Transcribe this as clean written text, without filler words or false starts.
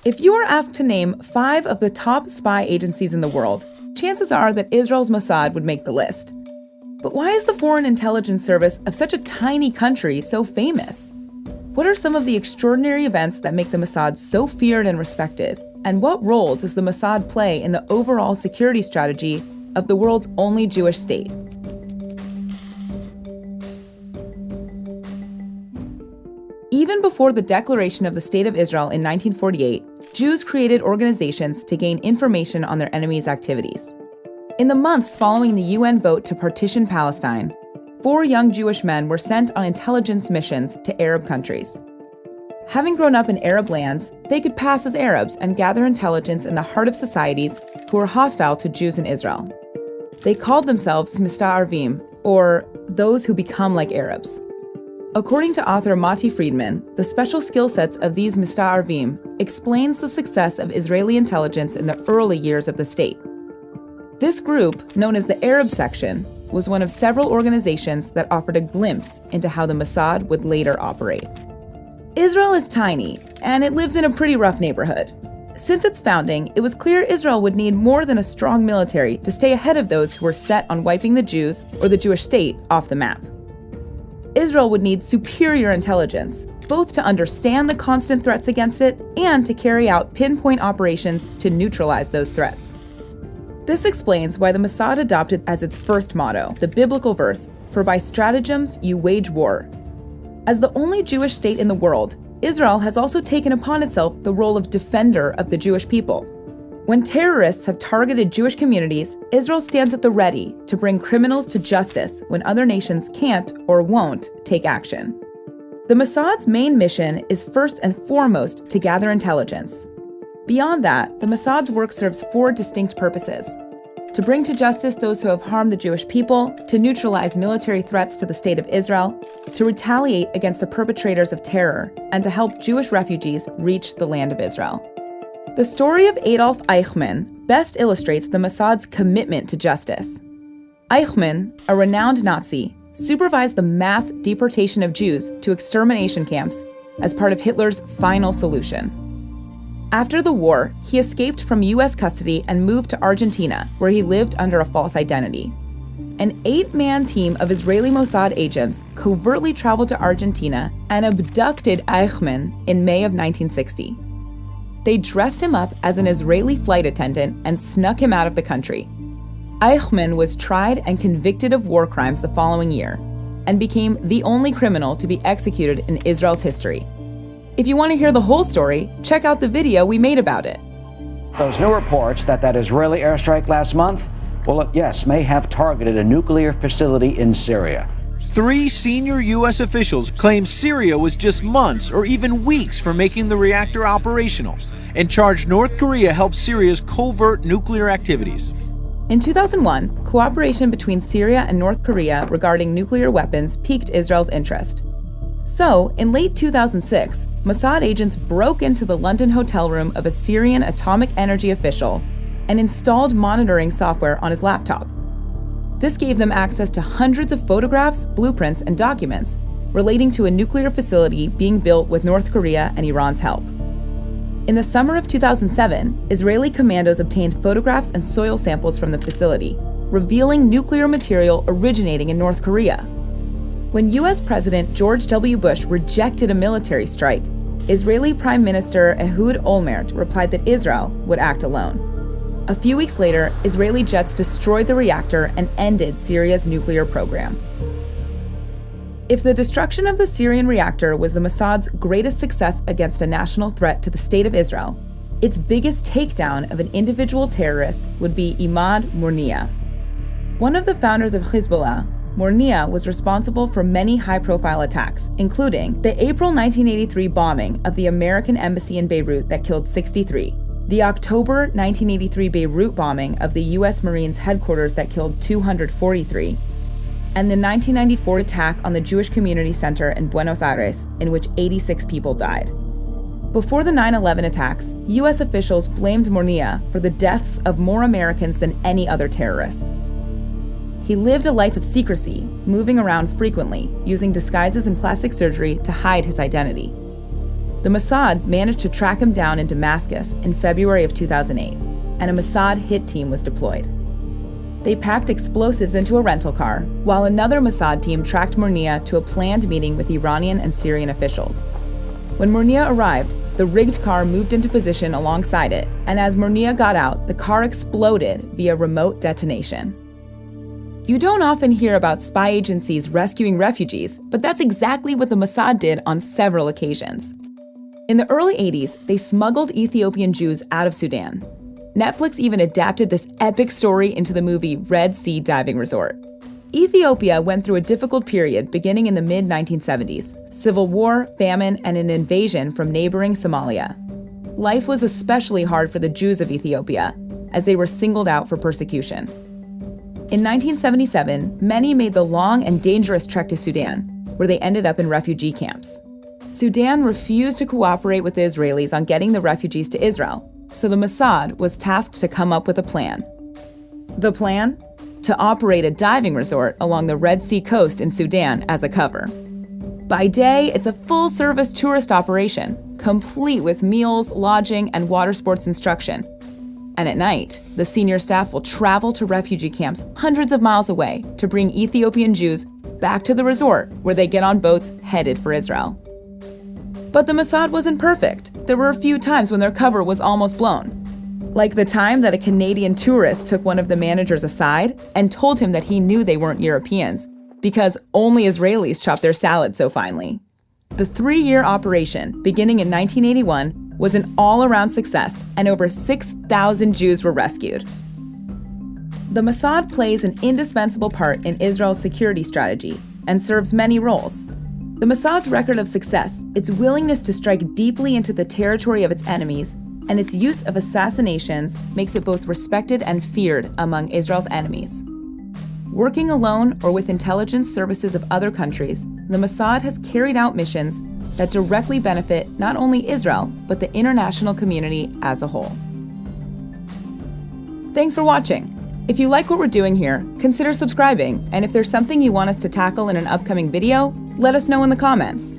If you are asked to name 5 of the top spy agencies in the world, chances are that Israel's Mossad would make the list. But why is the Foreign Intelligence Service of such a tiny country so famous? What are some of the extraordinary events that make the Mossad so feared and respected? And what role does the Mossad play in the overall security strategy of the world's only Jewish state? Even before the declaration of the State of Israel in 1948, Jews created organizations to gain information on their enemies' activities. In the months following the UN vote to partition Palestine, 4 young Jewish men were sent on intelligence missions to Arab countries. Having grown up in Arab lands, they could pass as Arabs and gather intelligence in the heart of societies who were hostile to Jews in Israel. They called themselves Mista'arvim, or those who become like Arabs. According to author Mati Friedman, the special skill sets of these Mista'arvim explains the success of Israeli intelligence in the early years of the state. This group, known as the Arab Section, was one of several organizations that offered a glimpse into how the Mossad would later operate. Israel is tiny, and it lives in a pretty rough neighborhood. Since its founding, it was clear Israel would need more than a strong military to stay ahead of those who were set on wiping the Jews or the Jewish state off the map. Israel would need superior intelligence, both to understand the constant threats against it and to carry out pinpoint operations to neutralize those threats. This explains why the Mossad adopted as its first motto the biblical verse, "For by stratagems you wage war." As the only Jewish state in the world, Israel has also taken upon itself the role of defender of the Jewish people. When terrorists have targeted Jewish communities, Israel stands at the ready to bring criminals to justice when other nations can't or won't take action. The Mossad's main mission is first and foremost to gather intelligence. Beyond that, the Mossad's work serves 4 distinct purposes: to bring to justice those who have harmed the Jewish people, to neutralize military threats to the State of Israel, to retaliate against the perpetrators of terror, and to help Jewish refugees reach the land of Israel. The story of Adolf Eichmann best illustrates the Mossad's commitment to justice. Eichmann, a renowned Nazi, supervised the mass deportation of Jews to extermination camps as part of Hitler's final solution. After the war, he escaped from U.S. custody and moved to Argentina, where he lived under a false identity. An 8-man team of Israeli Mossad agents covertly traveled to Argentina and abducted Eichmann in May of 1960. They dressed him up as an Israeli flight attendant and snuck him out of the country. Eichmann was tried and convicted of war crimes the following year and became the only criminal to be executed in Israel's history. If you want to hear the whole story, check out the video we made about it. Those new reports that Israeli airstrike last month, may have targeted a nuclear facility in Syria. 3 senior U.S. officials claim Syria was just months or even weeks from making the reactor operational and charged North Korea helped Syria's covert nuclear activities. In 2001, cooperation between Syria and North Korea regarding nuclear weapons piqued Israel's interest. So, in late 2006, Mossad agents broke into the London hotel room of a Syrian atomic energy official and installed monitoring software on his laptop. This gave them access to hundreds of photographs, blueprints, and documents relating to a nuclear facility being built with North Korea and Iran's help. In the summer of 2007, Israeli commandos obtained photographs and soil samples from the facility, revealing nuclear material originating in North Korea. When U.S. President George W. Bush rejected a military strike, Israeli Prime Minister Ehud Olmert replied that Israel would act alone. A few weeks later, Israeli jets destroyed the reactor and ended Syria's nuclear program. If the destruction of the Syrian reactor was the Mossad's greatest success against a national threat to the State of Israel, its biggest takedown of an individual terrorist would be Imad Murnia. One of the founders of Hezbollah, Murnia was responsible for many high-profile attacks, including the April 1983 bombing of the American embassy in Beirut that killed 63, the October 1983 Beirut bombing of the U.S. Marines headquarters that killed 243, and the 1994 attack on the Jewish Community Center in Buenos Aires, in which 86 people died. Before the 9/11 attacks, U.S. officials blamed Murnia for the deaths of more Americans than any other terrorists. He lived a life of secrecy, moving around frequently, using disguises and plastic surgery to hide his identity. The Mossad managed to track him down in Damascus in February of 2008, and a Mossad hit team was deployed. They packed explosives into a rental car, while another Mossad team tracked Murnia to a planned meeting with Iranian and Syrian officials. When Murnia arrived, the rigged car moved into position alongside it, and as Murnia got out, the car exploded via remote detonation. You don't often hear about spy agencies rescuing refugees, but that's exactly what the Mossad did on several occasions. In the early 80s, they smuggled Ethiopian Jews out of Sudan. Netflix even adapted this epic story into the movie Red Sea Diving Resort. Ethiopia went through a difficult period beginning in the mid-1970s: civil war, famine, and an invasion from neighboring Somalia. Life was especially hard for the Jews of Ethiopia, as they were singled out for persecution. In 1977, many made the long and dangerous trek to Sudan, where they ended up in refugee camps. Sudan refused to cooperate with the Israelis on getting the refugees to Israel, so the Mossad was tasked to come up with a plan. The plan? To operate a diving resort along the Red Sea coast in Sudan as a cover. By day, it's a full-service tourist operation, complete with meals, lodging, and water sports instruction. And at night, the senior staff will travel to refugee camps hundreds of miles away to bring Ethiopian Jews back to the resort where they get on boats headed for Israel. But the Mossad wasn't perfect. There were a few times when their cover was almost blown. Like the time that a Canadian tourist took one of the managers aside and told him that he knew they weren't Europeans because only Israelis chop their salad so finely. The 3-year operation, beginning in 1981, was an all-around success, and over 6,000 Jews were rescued. The Mossad plays an indispensable part in Israel's security strategy and serves many roles. The Mossad's record of success, its willingness to strike deeply into the territory of its enemies, and its use of assassinations makes it both respected and feared among Israel's enemies. Working alone or with intelligence services of other countries, the Mossad has carried out missions that directly benefit not only Israel, but the international community as a whole. Thanks for watching. If you like what we're doing here, consider subscribing, and if there's something you want us to tackle in an upcoming video, let us know in the comments.